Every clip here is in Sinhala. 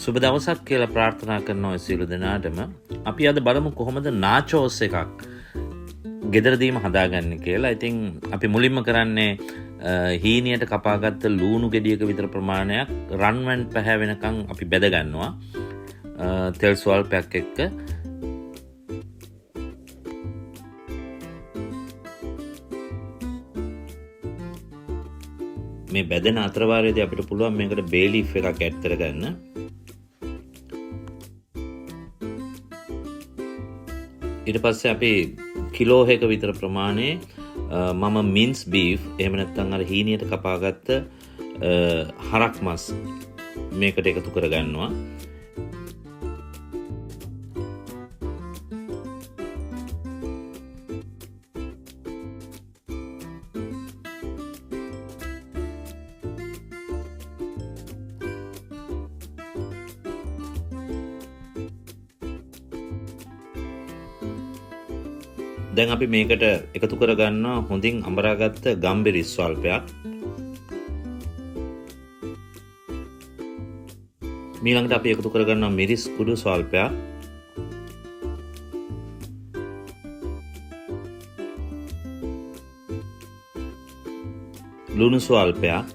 සුබ දවසක් කියලා ප්‍රාර්ථනා කරනවා සියලු දෙනාටම. අපි අද බලමු කොහොමද නාචෝස් එකක් ගෙදරදීම හදාගන්නේ කියලා. ඉතින් අපි මුලින්ම කරන්නේ හීනියට කපාගත්ත ලූණු ගෙඩියක විතර ප්‍රමාණයක් රන්වන් පැහැවෙනකන් අපි බෙද ගන්නවා. තෙල් ස්වල්පයක් එක්ක මේ බෙදෙන අතරවාරයේදී අපිට පුළුවන් මේකට බේ ලීෆ් එකක් ඇඩ් කරගන්න. ඊට පස්සේ අපි කිලෝයක විතර ප්‍රමාණය මම මින්ස් බීෆ් එහෙම නැත්නම් අර හීනියට කපාගත්ත හරක් මස් මේකට එකතු කරගන්නවා. දැන් අපි මේකට එකතු කරගන්නවා හොඳින් අඹරාගත්ත ගම්බිරිස් ස්වල්පයක්. ඊළඟට අපි එකතු කරගන්නවා මිරිස් කුඩු ස්වල්පයක්. ලුණු ස්වල්පයක්.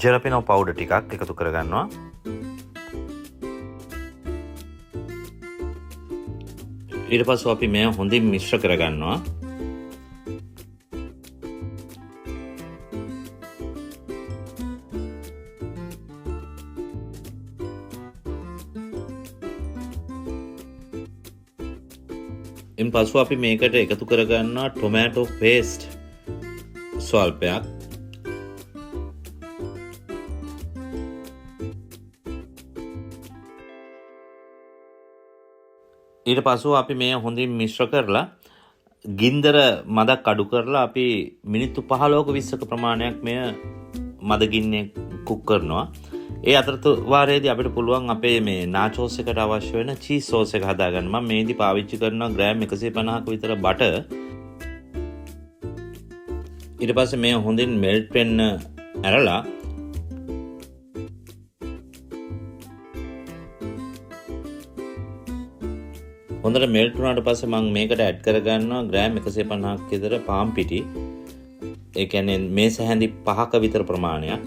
ජලපිනෝ පවුඩර් ටිකක් එකතු කරගන්නවා. ඊට පස්සේ අපි මේ හොඳින් මිශ්‍ර කරගන්නවා. ඉන් පස්සේ අපි මේකට එකතු කරගන්නවා ටොමැටෝ පේස්ට් ස්වල්පයක්. ඊට පස්ව අපි මේ හොඳින් මිශ්‍ර කරලා ගින්දර මදක් අඩු කරලා අපි මිනිත්තු 15ක 20ක ප්‍රමාණයක් මෙය මද ගින්නේ කුක් කරනවා. ඒ අතරතුරේදී අපිට පුළුවන් අපේ මේ නාචෝස් එකට අවශ්‍ය වෙන චීස් සෝස් එක හදාගන්න. මම මේදී පාවිච්චි කරනවා ග්‍රෑම් 150ක විතර බටර්. ඊට පස්සේ මේ හොඳින් මෙල්ට් වෙන්න ඇරලා හොඳට මෙල්ට් වුණාට පස්සේ මම මේකට ඇඩ් කරගන්නවා ග්‍රෑම් 150ක් විතර පාන් පිටි. ඒ කියන්නේ මේස හැඳි 5ක විතර ප්‍රමාණයක්.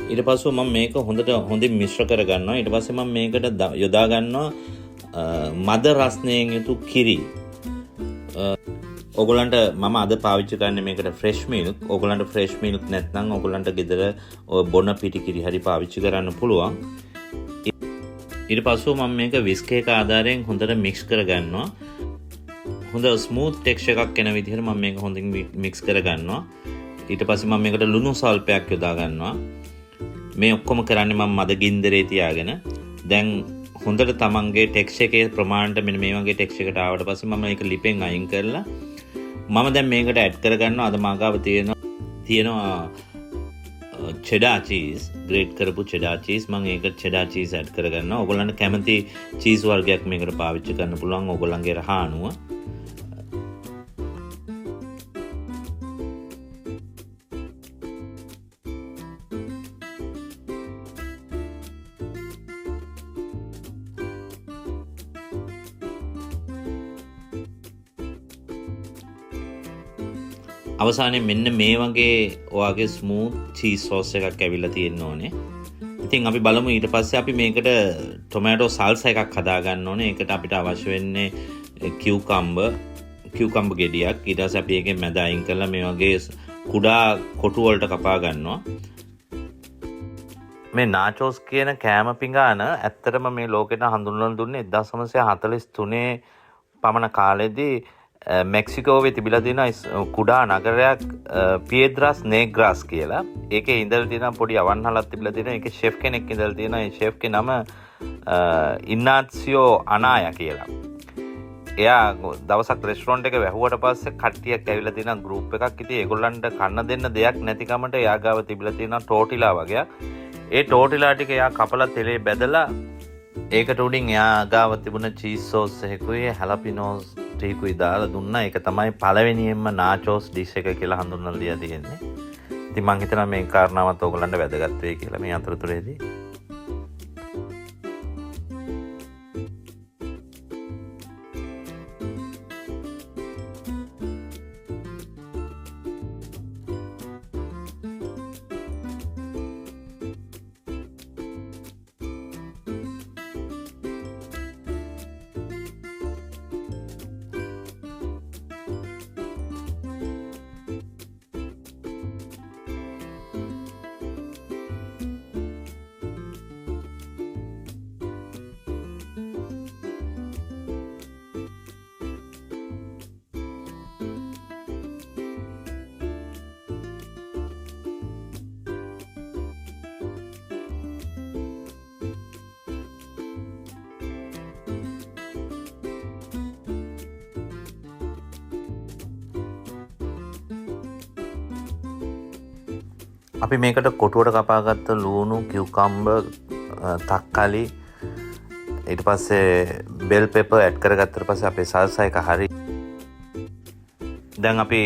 ඊට පස්සේ මම මේක හොඳින් මිශ්‍ර කරගන්නවා. ඊට පස්සේ මම මේකට යොදා ගන්නවා මද රස්නයෙන් යුතු කිරි. ඔයගලන්ට මම අද පාවිච්චි කරන්නේ මේකට ෆ්‍රෙෂ් මිල්ක්. ඔයගලන්ට ෆ්‍රෙෂ් මිල්ක් නැත්නම් ඔයගලන්ට ගෙදර ඔය බොන පිටි කිරි හරි පාවිච්චි කරන්න පුළුවන්. ඊට පස්සේ මම මේක විස්ක් එක ආධාරයෙන් හොඳට මික්ස් කරගන්නවා. හොඳ ස්මූත් ටෙක්ස්චර් එකක් එන විදිහට මම මේක හොඳින් මික්ස් කරගන්නවා. ඊට පස්සේ මම මේකට ලුණු සල්පයක් යොදා ගන්නවා. මේ ඔක්කොම කරන්නේ මම මද ගින්දරේ තියාගෙන. දැන් හොඳට තමන්ගේ ටෙක්ස්චර් එකේ ප්‍රමාණයට මෙන්න මේ වගේ ටෙක්ස්චර් එකට ආවට පස්සේ මම මේක ලිපෙන් අයින් කරලා මම දැන් මේකට ඇඩ් කරගන්නවා. අද මාගාව තියෙනවා චෙඩා චීස්, ග්‍රේට් කරපු චෙඩා චීස්. මම ඒක චෙඩා චීස් ඇඩ් කරගන්නවා. ඔයගොල්ලන්ට කැමති චීස් වර්ගයක් මේකට පාවිච්චි කරන්න පුළුවන් ඔයගොල්ලන්ගේ රහ අනුව. අවසානයේ මෙන්න මේ වගේ ඔයාගේ ස්මූත් චීස් සෝස් එකක් ඇවිල්ලා තියෙන්න ඕනේ. ඉතින් අපි බලමු ඊට පස්සේ අපි මේකට ටොමැටෝ සල්සා එකක් හදා ගන්න ඕනේ. ඒකට අපිට අවශ්‍ය වෙන්නේ කියුකම්බර් ගෙඩියක්. ඊට පස්සේ අපි ඒකෙන් මැද අයින් කරලා මේ වගේ කුඩා කොටු වලට කපා ගන්නවා. මේ නාචෝස් කියන කෑම පිඟාන ඇත්තටම මේ ලෝකෙට හඳුන්වලා දුන්නේ 1943 පමණ කාලෙදී මෙක්සිකෝවේ තිබිලා තියෙන කුඩා නගරයක් පියද්‍රාස් නේග්‍රාස් කියලා. ඒකේ ඉඳලා තියෙන පොඩි අවන්හලක් තිබිලා තියෙන. ඒකේ ෂෙෆ් කෙනෙක් ඉඳලා තියෙන. ඒ ෂෙෆ්ගේ නම ඉන්නාසියෝ අනායා කියලා. එයා දවසක් රෙස්ටොරන්ට් එක වැහුවට පස්සේ කට්ටියක් ඇවිල්ලා තියෙන ගෲප් එකක්. ඉතින් ඒගොල්ලන්ට කන්න දෙන්න දෙයක් නැති කමට එයා ගාව තිබිලා තියෙන ටෝටිලා වගේ. ඒ ටෝටිලා ටික එයා කපලා තෙලේ බැදලා ඒකට උඩින් එයා ගාව තිබුණ චීස් සෝස් එකකුයි හැලපිනෝස් ටිකුයි දාලා දුන්නා. ඒක තමයි පළවෙනියෙන්ම නාචෝස් ඩිෂ් එක කියලා හඳුන්වලා දීලා තියෙන්නේ. ඉතින් මං හිතනවා මේ කාරණාවත් ඕගොල්ලන්ට වැදගත් වෙයි කියලා මේ අතරතුරේදී. අපි මේකට කොටුවට කපාගත්ත ලූණු, කියුකම්බර්, තක්කාලි ඊට පස්සේ බෙල් පෙපර් ඇඩ් කරගත්තට පස්සේ අපේ සල්සා එක හරි. දැන් අපි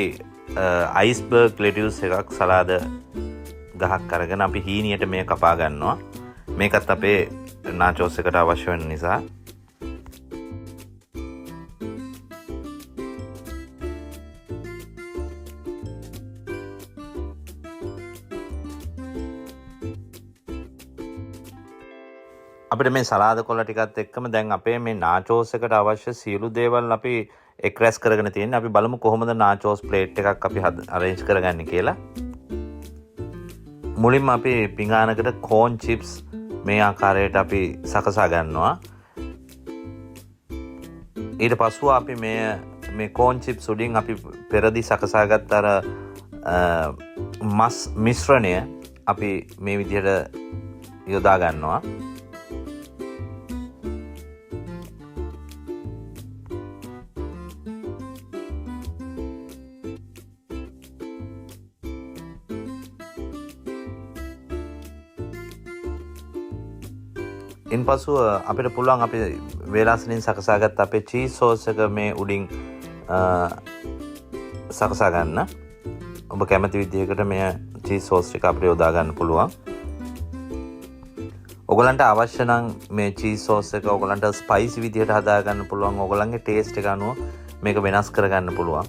අයිස්බර්ග් ලෙටියුස් එකක් සලාද ගහක් අරගෙන අපි හීනියට මේ කපා ගන්නවා. මේකත් අපේ නාචෝස් එකට අවශ්‍ය වෙන නිසා. අපිට මේ සලාද කොළ ටිකත් එක්කම දැන් අපේ මේ නාචෝස් එකට අවශ්‍ය සියලු දේවල් අපි එක්රැස් කරගෙන තියෙන්නේ. අපි බලමු කොහොමද නාචෝස් ප්ලේට් එකක් අපි අරේන්ජ් කරගන්නේ කියලා. මුලින්ම අපි පිඟානකට කෝන් චිප්ස් මේ ආකාරයට අපි සකසා ගන්නවා. ඊට පස්සෙ අපි මේ කෝන් චිප්ස් උඩින් අපි පෙරදි සකසාගත් අර මස් මිශ්‍රණය අපි මේ විදිහට යොදා ගන්නවා. ඉන්පසු අපිට පුළුවන් අපි වේලාසනින් සකසාගත් අපේ චීස් සෝස් එක මේ උඩින් සකසා ගන්න. ඔබ කැමති විදිහකට මේ චීස් සෝස් ටික අපිට යොදා ගන්න පුළුවන්. ඔයගලන්ට අවශ්‍ය නම් මේ චීස් සෝස් එක ඔයගලන්ට ස්පයිසි විදිහට හදා ගන්න පුළුවන්. ඔයගලන්ගේ ටේස්ට් එක අනුව මේක වෙනස් කර ගන්න පුළුවන්.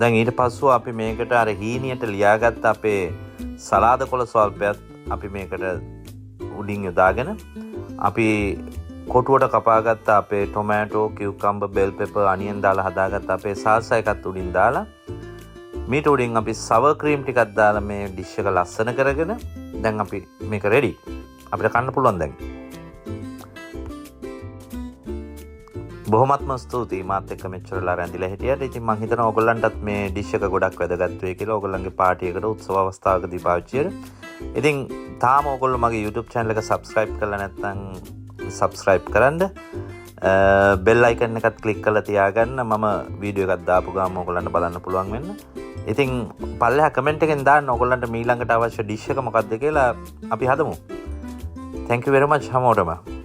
දැන් ඊට පස්සෙ අපි මේකට අර හීනියට ලියාගත්ත අපේ සලාද කොළ ස්වල්පයක් අපි මේකට උඩින් යොදාගෙන අපි කොටුවට කපාගත්ත අපේ ටොමෑටෝ, කියුකම්බර්, බෙල් පෙපර්, අනියන් දාලා හදාගත්ත අපේ සල්සා එකත් උඩින් දාලා මීට උඩින් අපි සවර් ක්‍රීම් ටිකක් දාලා මේ ඩිෂ් එක ලස්සන කරගෙන දැන් අපි මේක රෙඩි. අපිට කන්න පුළුවන් දැන්. බොහොමත්ම ස්තුතියි මාත් එක්ක මෙච්චරලා රැඳිලා හිටියට. ඉතින් මම හිතනවා ඔයගොල්ලන්ටත් මේ ඩිෂ් එක ගොඩක් වැදගත් වෙයි කියලා. ඔයගොල්ලන්ගේ පාටි එකට උත්සව අවස්ථාවකදී පාවිච්චි කරලා. ඉතින් තාම ඔයගොල්ලෝ මගේ YouTube channel එක subscribe කරලා නැත්නම් subscribe කරන්න. bell icon එකත් click කරලා තියාගන්න. මම වීඩියෝ එකක් දාපු ගාම ඔයගොල්ලන්ට බලන්න පුළුවන් වෙන්න. ඉතින් පල්ලෙහා comment එකෙන් දාන්න ඔයගොල්ලන්ට ඊළඟට අවශ්‍ය ඩිෂ් එක මොකක්ද කියලා අපි හදමු. Thank you very much හැමෝටම.